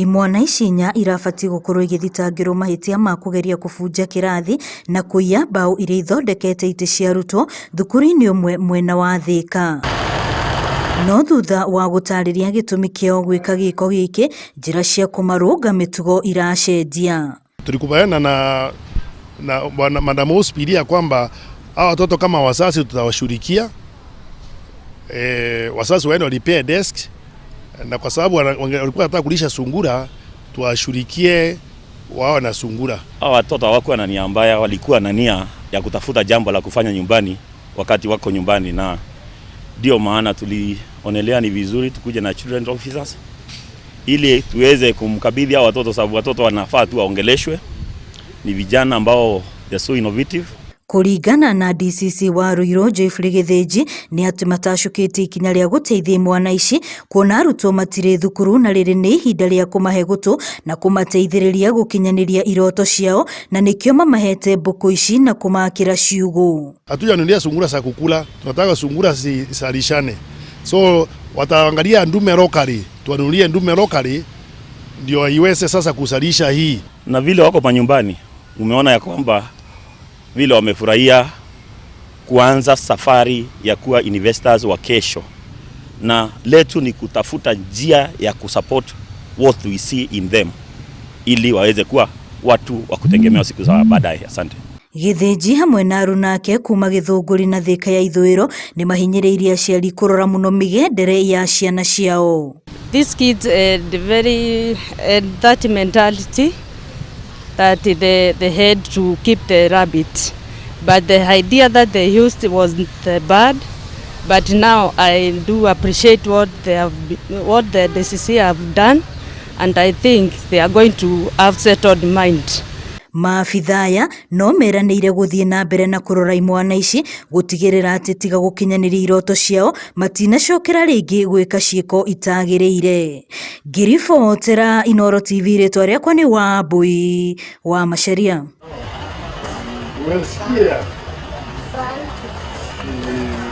Imwana ici inya irabati gukorwo igithitangirwo mahitia ma kugeria kubunja kirathi na kuiya mbao iria ithondekete ite cia arutwo thukuru-ini umwe mwena wa Thika. No thutha wa gutariria gitumi kiao gwika giko giki, njira cia kumarunga mitugo iracenjia. Tulikubaliana na Madam Hospidi ya kwamba hawa watoto kama wazazi tutawashughulikia. Wazazi waende walipie desk, na kwa sababu walikuwa wanataka kulisha sungura, tuwashughulikie wao na sungura. Hawa watoto hawakuwa na nia mbaya, walikuwa na nia ya kutafuta jambo la kufanya nyumbani wakati wako nyumbani, na ndio maana tulionelea ni vizuri tukuje na children officers ili tuweze kumkabidhi hao watoto, sababu watoto wanafaa tu waongeleshwe. Ni vijana ambao they so innovative. Kuringana na DCC wa Ruiru Joyfrey Githinji ni ati matacukite ikinya ria guteithia imwana ici kuona arutwo matire thukuru, na riri ni ihinda ria kumahe gutu na kumateithiriria gukinyaniria iroto ciao, na nikio mamahete mbuku ici na kumakira ciugo. Hatujanunulia sungura za kukula, tunataka sungura zisarishane. So wataangalia ndume locally, tuanunulie ndume locally ndio iweze sasa kusalisha hii. Na vile wako pa nyumbani, umeona ya kwamba vile wamefurahia kuanza safari ya kuwa investors wa kesho, na letu ni kutafuta njia ya kusupport what we see in them ili waweze kuwa watu wa kutegemewa siku za baadaye. Asante. Githinji hamwe na arunake kuma Githunguri na Thika ya Ithwiro ni mahinyiriirie aciari kurora muno migendere ya ciana ciao. These kids very that mentality that they had to keep the rabbit, but the idea that they used wasn't bad. But now I do appreciate what the DCC have done, and I think they are going to have settled mind. Maabithaya no meranĩire guthie na mbere na kurora imwana ici gutigirira ati tiga gukinyaniria iroto ciao matinacokera ringi gwika ciiko itagiriire. Ngiribotera Inooro TV, ritwa riakwa ni Wambui wa Macharia. Well,